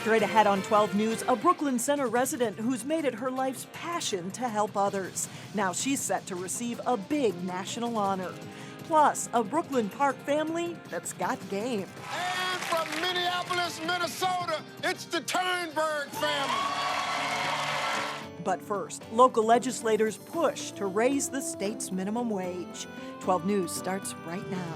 Straight ahead on 12 News, a Brooklyn Center resident who's made it her life's passion to help others. Now she's set to receive a big national honor. Plus, a Brooklyn Park family that's got game. And from Minneapolis, Minnesota, it's the Turnberg family. But first, local legislators push to raise the state's minimum wage. 12 News starts right now.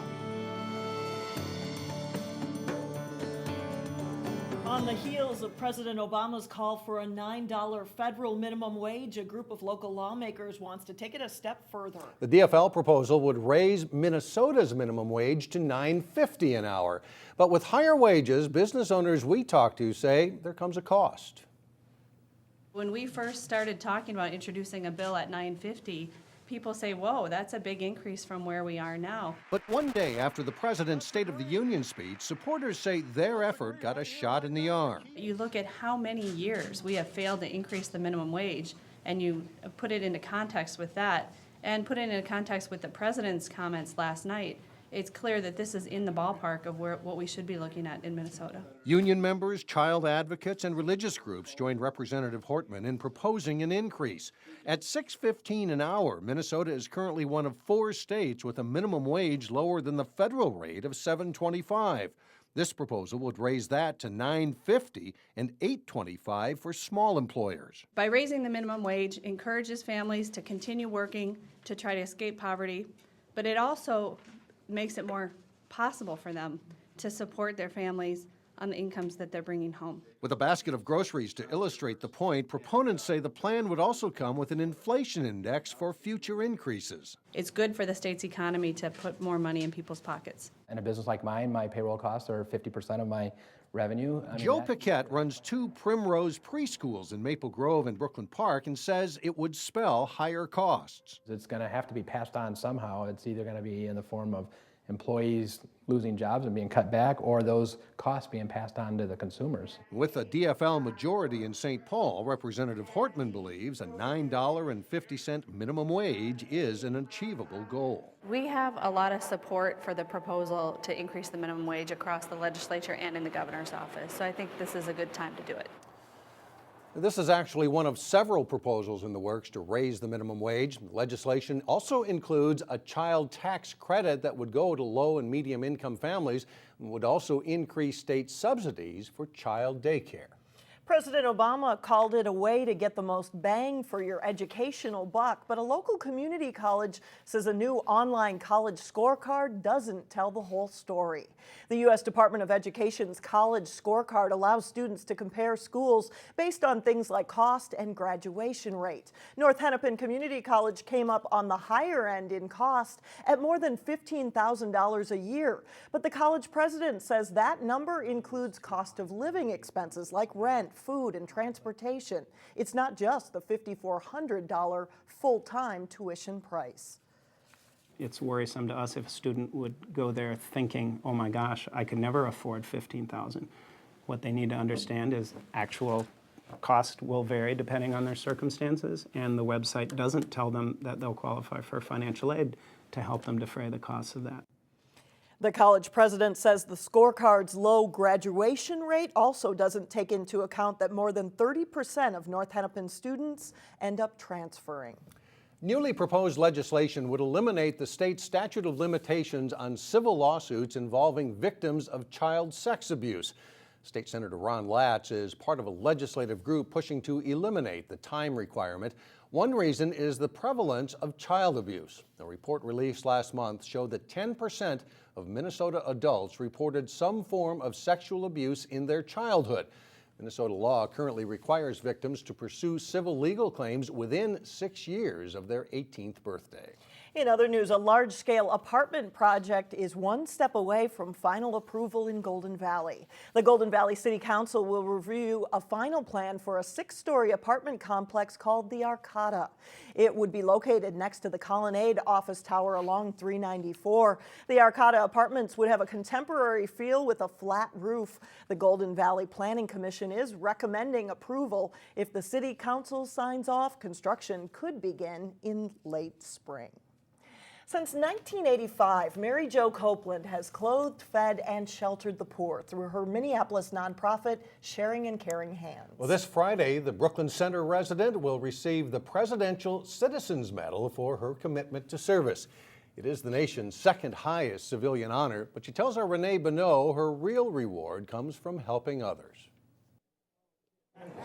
On the heels of President Obama's call for a $9 federal minimum wage, a group of local lawmakers wants to take it a step further. The DFL proposal would raise Minnesota's minimum wage to $9.50 an hour. But with higher wages, business owners we talk to say there comes a cost. When we first started talking about introducing a bill at $9.50, people say, whoa, that's a big increase from where we are now. But one day after the president's State of the Union speech, supporters say their effort got a shot in the arm. You look at how many years we have failed to increase the minimum wage, and you put it into context with that, and put it into context with the president's comments last night. It's clear that this is in the ballpark of what we should be looking at in Minnesota. Union members, child advocates, and religious groups joined Representative Hortman in proposing an increase. At $6.15 an hour, Minnesota is currently one of 4 states with a minimum wage lower than the federal rate of $7.25. This proposal would raise that to $9.50 and $8.25 for small employers. By raising the minimum wage, encourages families to continue working to try to escape poverty, but it also makes it more possible for them to support their families on the incomes that they're bringing home. With a basket of groceries to illustrate the point, proponents say the plan would also come with an inflation index for future increases. It's good for the state's economy to put more money in people's pockets. In a business like mine, my payroll costs are 50% of my revenue. Joe Paquette runs 2 Primrose preschools in Maple Grove and Brooklyn Park and says it would spell higher costs. It's going to have to be passed on somehow. It's either going to be in the form of employees losing jobs and being cut back, or those costs being passed on to the consumers. With a DFL majority in St. Paul, Representative Hortman believes a $9.50 minimum wage is an achievable goal. We have a lot of support for the proposal to increase the minimum wage across the legislature and in the governor's office, so I think this is a good time to do it. This is actually one of several proposals in the works to raise the minimum wage. Legislation also includes a child tax credit that would go to low and medium income families and would also increase state subsidies for child daycare. President Obama called it a way to get the most bang for your educational buck, but a local community college says a new online college scorecard doesn't tell the whole story. The U.S. Department of Education's college scorecard allows students to compare schools based on things like cost and graduation rate. North Hennepin Community College came up on the higher end in cost at more than $15,000 a year, but the college president says that number includes cost of living expenses like rent, food, and transportation. It's not just the $5,400 full-time tuition price. It's worrisome to us if a student would go there thinking, oh my gosh, I could never afford $15,000. What they need to understand is actual cost will vary depending on their circumstances, and the website doesn't tell them that they'll qualify for financial aid to help them defray the costs of that. The college president says the scorecard's low graduation rate also doesn't take into account that more than 30% of North Hennepin students end up transferring. Newly proposed legislation would eliminate the state's statute of limitations on civil lawsuits involving victims of child sex abuse. State Senator Ron Latz is part of a legislative group pushing to eliminate the time requirement. One reason is the prevalence of child abuse. A report released last month showed that 10% of Minnesota adults reported some form of sexual abuse in their childhood. Minnesota law currently requires victims to pursue civil legal claims within 6 years of their 18th birthday. In other news, a large-scale apartment project is one step away from final approval in Golden Valley. The Golden Valley City Council will review a final plan for a 6-story apartment complex called the Arcata. It would be located next to the Colonnade office tower along 394. The Arcata apartments would have a contemporary feel with a flat roof. The Golden Valley Planning Commission is recommending approval. If the City Council signs off, construction could begin in late spring. Since 1985, Mary Jo Copeland has clothed, fed, and sheltered the poor through her Minneapolis nonprofit, Sharing and Caring Hands. Well, this Friday, the Brooklyn Center resident will receive the Presidential Citizens Medal for her commitment to service. It is the nation's second highest civilian honor, but she tells our Renee Bonneau her real reward comes from helping others.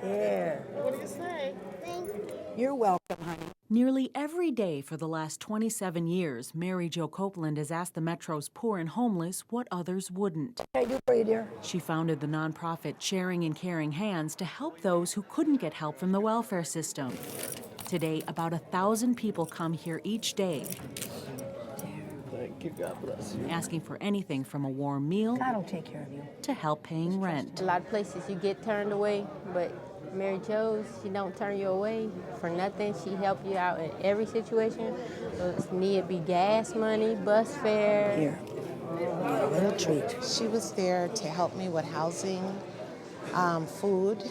Here. What do you say? Thank you. You're welcome, honey. Nearly every day for the last 27 years, Mary Jo Copeland has asked the Metro's poor and homeless what others wouldn't. What can I do for you, dear? She founded the nonprofit Sharing and Caring Hands to help those who couldn't get help from the welfare system. Today, about 1,000 people come here each day, Thank you. God bless you. asking for anything from a warm meal God will take care of you. to help paying rent. A lot of places you get turned away, but Mary Jo's, she don't turn you away for nothing. She help you out in every situation. Need it be gas money, bus fare. Here. A little treat. She was there to help me with housing, food.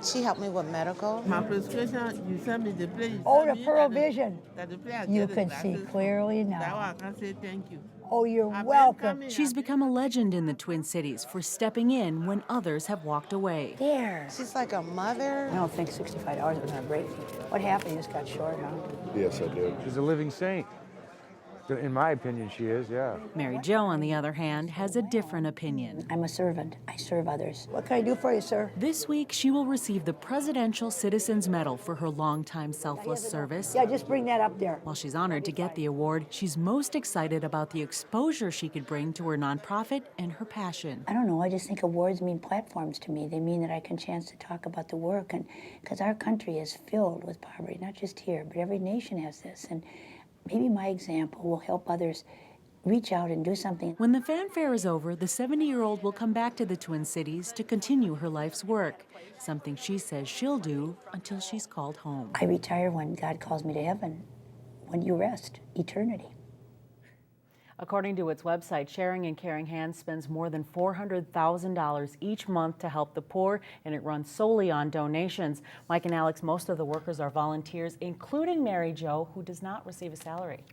She helped me with medical. My prescription, you sent me the place. Oh, the Pearl Vision. You You can see clearly Now now. I can say thank you. Oh, you're I've been welcome. coming. She's become a legend in the Twin Cities for stepping in when others have walked away. There. She's like a mother. I don't think $65 was going to break you. What happened? You just got short, huh? Yes, I did. She's a living saint. In my opinion, she is, yeah. Mary Jo, on the other hand, has a different opinion. I'm a servant. I serve others. What can I do for you, sir? This week, she will receive the Presidential Citizens Medal for her longtime selfless service. Yeah, just bring that up there. While she's honored to get the award, she's most excited about the exposure she could bring to her nonprofit and her passion. I don't know. I just think awards mean platforms to me. They mean that I can chance to talk about the work, and because our country is filled with poverty, not just here, but every nation has this. And maybe my example will help others reach out and do something. When the fanfare is over, the 70-year-old will come back to the Twin Cities to continue her life's work, something she says she'll do until she's called home. I retire when God calls me to heaven, when you rest, eternity. According to its website, Sharing and Caring Hands spends more than $400,000 each month to help the poor, and it runs solely on donations. Mike and Alex, most of the workers are volunteers, including Mary Jo, who does not receive a salary.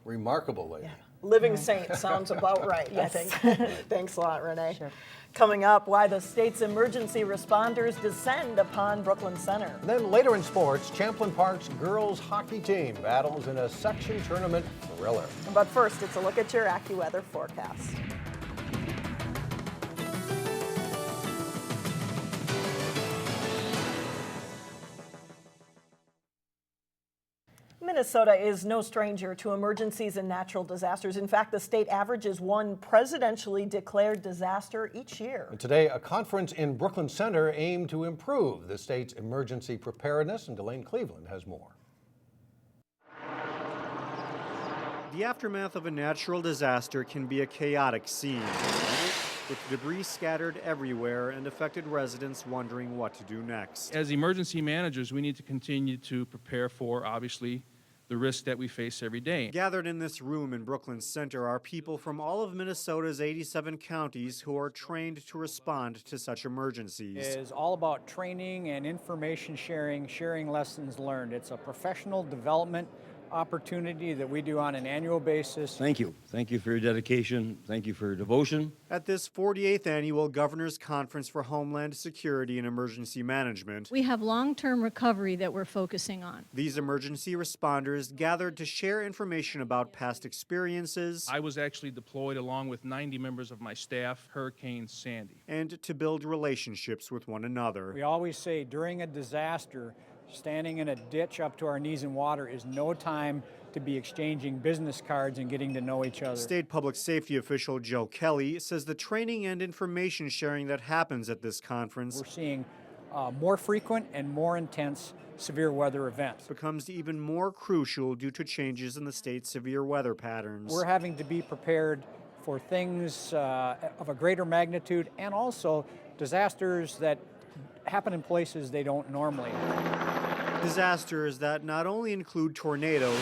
Remarkable lady. Yeah. Living saint sounds about right, Yes. I think. Thanks a lot, Renee. Sure. Coming up, why the state's emergency responders descend upon Brooklyn Center. And then later in sports, Champlin Park's girls hockey team battles in a section tournament thriller. But first, it's a look at your AccuWeather forecast. Minnesota is no stranger to emergencies and natural disasters. In fact, the state averages one presidentially declared disaster each year. And today, a conference in Brooklyn Center aimed to improve the state's emergency preparedness, and Delane Cleveland has more. The aftermath of a natural disaster can be a chaotic scene, with debris scattered everywhere and affected residents wondering what to do next. As emergency managers, we need to continue to prepare for, obviously, the risk that we face every day. Gathered in this room in Brooklyn Center are people from all of Minnesota's 87 counties who are trained to respond to such emergencies. It is all about training and information sharing, sharing lessons learned. It's a professional development opportunity that we do on an annual basis. Thank you. Thank you for your dedication. Thank you for your devotion. At this 48th annual Governor's Conference for Homeland Security and Emergency Management, we have long-term recovery that we're focusing on. These emergency responders gathered to share information about past experiences. I was actually deployed along with 90 members of my staff, Hurricane Sandy. And to build relationships with one another. We always say during a disaster, standing in a ditch up to our knees in water is no time to be exchanging business cards and getting to know each other. State Public Safety official Joe Kelly says the training and information sharing that happens at this conference, we're seeing more frequent and more intense severe weather events, becomes even more crucial due to changes in the state's severe weather patterns. We're having to be prepared for things of a greater magnitude and also disasters that happen in places they don't normally. Disasters that not only include tornadoes,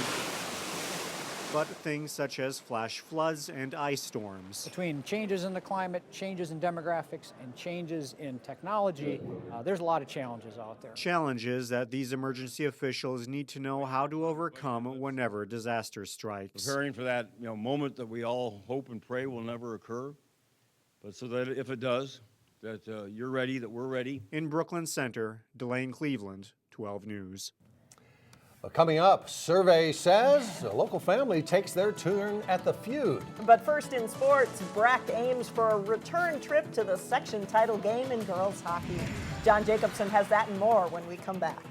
but things such as flash floods and ice storms. Between changes in the climate, changes in demographics, and changes in technology, there's a lot of challenges out there. Challenges that these emergency officials need to know how to overcome whenever disaster strikes. Preparing for that moment that we all hope and pray will never occur, but so that if it does, that you're ready, that we're ready. In Brooklyn Center, Delane Cleveland, 12 News. Coming up, survey says a local family takes their turn at the Feud. But first in sports, Breck aims for a return trip to the section title game in girls hockey. John Jacobson has that and more when we come back.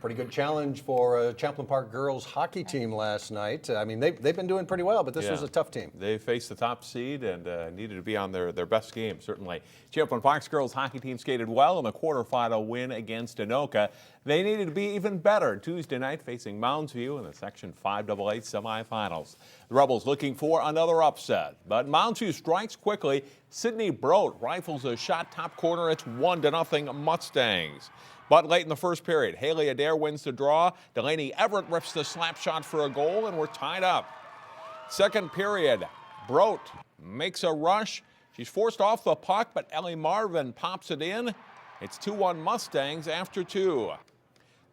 Pretty good challenge for Champlin Park girls hockey team last night. I mean, they've been doing pretty well, but this was a tough team. They faced the top seed and needed to be on their best game, certainly. Champlin Park's girls hockey team skated well in the quarterfinal win against Anoka. They needed to be even better Tuesday night, facing Mounds in the Section 5AA semifinals. The Rebels looking for another upset, but Mounds strikes quickly. Sydney Brodt rifles a shot top corner. It's 1-0 Mustangs. But late in the first period, Haley Adair wins the draw. Delaney Everett rips the slap shot for a goal, and we're tied up. Second period, Brodt makes a rush. She's forced off the puck, but Ellie Marvin pops it in. It's 2-1 Mustangs after 2.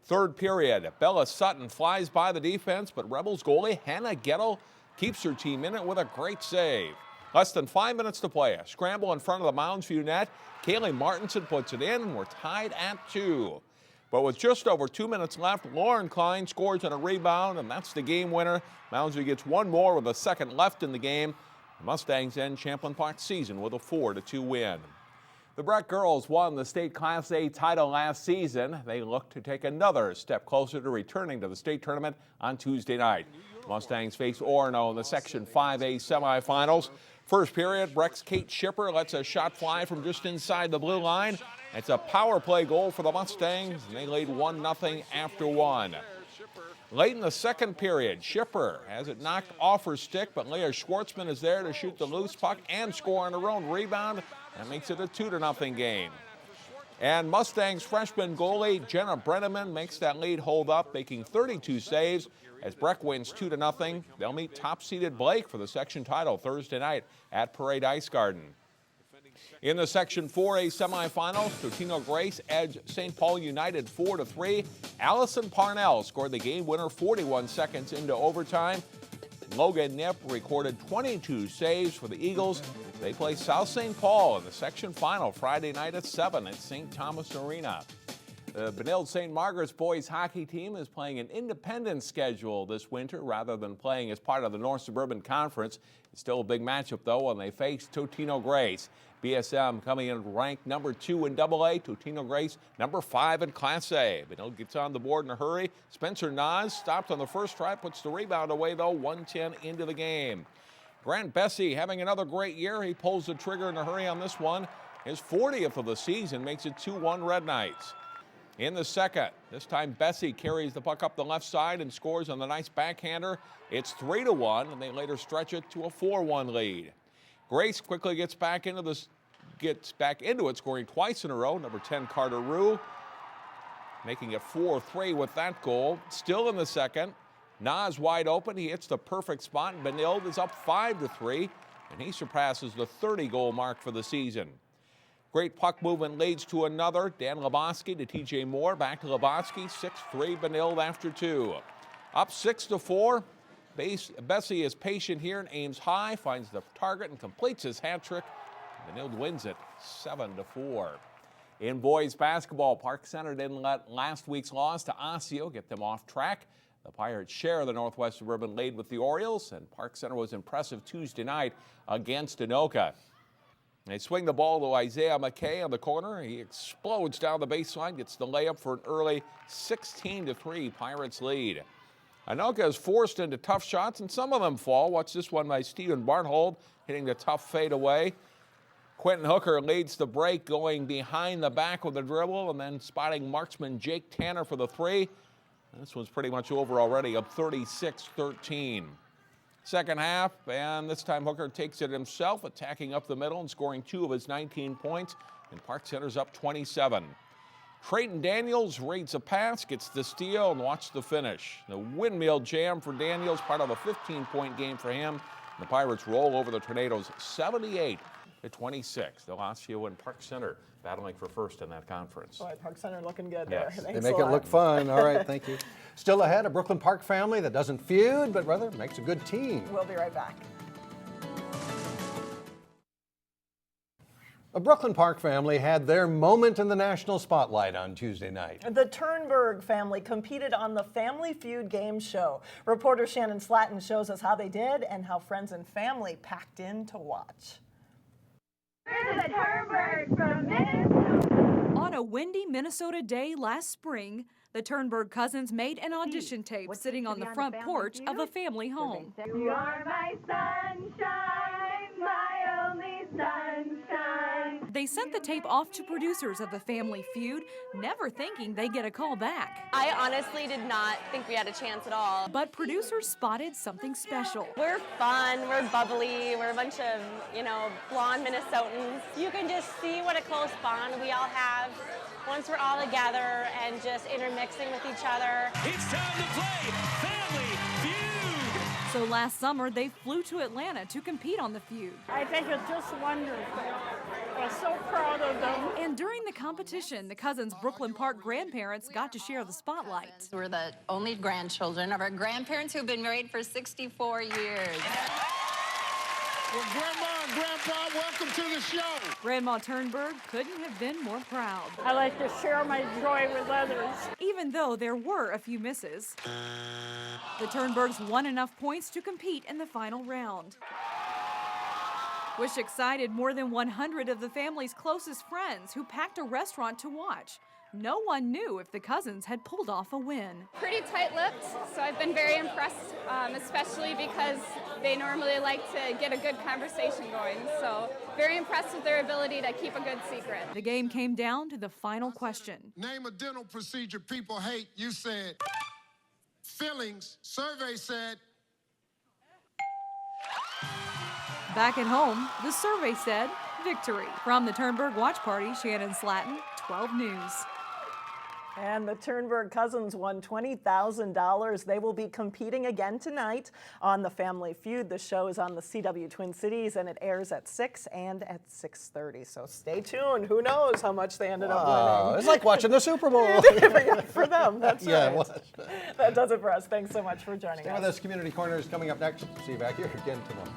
Third period, Bella Sutton flies by the defense, but Rebels goalie Hannah Gettle keeps her team in it with a great save. Less than 5 minutes to play. A scramble in front of the Mounds net. Kaylee Martinson puts it in, and we're tied at 2. But with just over 2 minutes left, Lauren Klein scores on a rebound, and that's the game winner. Mounds gets one more with a second left in the game. The Mustangs end Champlin Park's season with a 4-2 win. The Breck girls won the state Class A title last season. They look to take another step closer to returning to the state tournament on Tuesday night. Mustangs face Orono in the Section 5A semifinals. First period, Breck's Kate Schipper lets a shot fly from just inside the blue line. It's a power play goal for the Mustangs, and they lead 1-0 after 1. Late in the second period, Schipper has it knocked off her stick, but Leah Schwartzman is there to shoot the loose puck and score on her own rebound. That makes it a 2-0 game. And Mustangs freshman goalie Jenna Brenneman makes that lead hold up, making 32 saves as Breck wins 2-0. They'll meet top-seeded Blake for the section title Thursday night at Parade Ice Garden. In the Section 4A semifinals, Totino-Grace edged St. Paul United 4-3. Allison Parnell scored the game winner 41 seconds into overtime. Logan Knipp recorded 22 saves for the Eagles. They play South St. Paul in the section final Friday night at 7 at St. Thomas Arena. The Benilde St. Margaret's boys hockey team is playing an independent schedule this winter rather than playing as part of the North Suburban Conference. It's still a big matchup, though, when they face Totino-Grace. BSM coming in ranked number 2 in AA, Totino-Grace number 5 in Class A. Benilde gets on the board in a hurry. Spencer Nas stopped on the first try, puts the rebound away, though, 1:10 into the game. Grant Bessie having another great year. He pulls the trigger in a hurry on this one. His 40th of the season makes it 2-1 Red Knights. In the second, this time Bessie carries the puck up the left side and scores on the nice backhander. It's 3-1, and they later stretch it to a 4-1 lead. Grace quickly gets back into it, scoring twice in a row. Number 10, Carter Rue, making it 4-3 with that goal. Still in the second, Nas wide open. He hits the perfect spot, and Benilde is up 5-3, and he surpasses the 30-goal mark for the season. Great puck movement leads to another. Dan Lebowski to TJ Moore. Back to Lebowski. 6-3 Benilde after 2. Up 6-4. Bessie is patient here and aims high, finds the target and completes his hat trick. Benilde wins it 7-4. In boys basketball, Park Center didn't let last week's loss to Osseo get them off track. The Pirates share the Northwest Suburban lead with the Orioles, and Park Center was impressive Tuesday night against Anoka. They swing the ball to Isaiah McKay on the corner. He explodes down the baseline, gets the layup for an early 16-3 Pirates lead. Anoka is forced into tough shots, and some of them fall. Watch this one by Stephen Barnhold, hitting the tough fadeaway. Quentin Hooker leads the break, going behind the back with a dribble, and then spotting marksman Jake Tanner for the 3. This one's pretty much over already, up 36-13. Second half, and this time Hooker takes it himself, attacking up the middle and scoring 2 of his 19 points, and Park Center's up 27. Trayton Daniels raids a pass, gets the steal, and watch the finish. The windmill jam for Daniels, part of a 15-point game for him. The Pirates roll over the Tornadoes 78-26. The Osseo and Park Center battling for first in that conference. Boy, Park Center looking good Yes. there. They Thanks make a it lot. look fun. All right, thank you. Still ahead, a Brooklyn Park family that doesn't feud, but rather makes a good team. We'll be right back. A Brooklyn Park family had their moment in the national spotlight on Tuesday night. The Turnberg family competed on the Family Feud game show. Reporter Shannon Slatton shows us how they did and how friends and family packed in to watch. Here's the Turnberg from Minnesota. On a windy Minnesota day last spring, the Turnberg cousins made an audition tape sitting on the front porch of a family home. You are my sunshine, my only sunshine. They sent the tape off to producers of the Family Feud, never thinking they'd get a call back. I honestly did not think we had a chance at all. But producers spotted something special. We're fun, we're bubbly, we're a bunch of, blonde Minnesotans. You can just see what a close bond we all have once we're all together and just intermixing with each other. It's time to play Family Feud! So last summer, they flew to Atlanta to compete on the Feud. I think it's just wonderful. I'm so proud of them. And during the competition, the cousins' Brooklyn Park grandparents got to share the spotlight. We're the only grandchildren of our grandparents who've been married for 64 years. Well, Grandma and Grandpa, welcome to the show. Grandma Turnberg couldn't have been more proud. I like to share my joy with others. Even though there were a few misses, the Turnbergs won enough points to compete in the final round, which excited more than 100 of the family's closest friends who packed a restaurant to watch. No one knew if the cousins had pulled off a win. Pretty tight-lipped, so I've been very impressed, especially because they normally like to get a good conversation going. So very impressed with their ability to keep a good secret. The game came down to the final question. Name a dental procedure people hate. You said fillings. Survey said. Back at home, the survey said victory. From the Turnberg Watch Party, Shannon Slatton, 12 News. And the Turnberg cousins won $20,000. They will be competing again tonight on the Family Feud. The show is on the CW Twin Cities, and it airs at 6 and at 6:30. So stay tuned. Who knows how much they ended up winning. It's like watching the Super Bowl. For them, that's Yeah, right. it was. That does it for us. Thanks so much for joining Stay us. with us. Community Corner is coming up next. See you back here again tomorrow.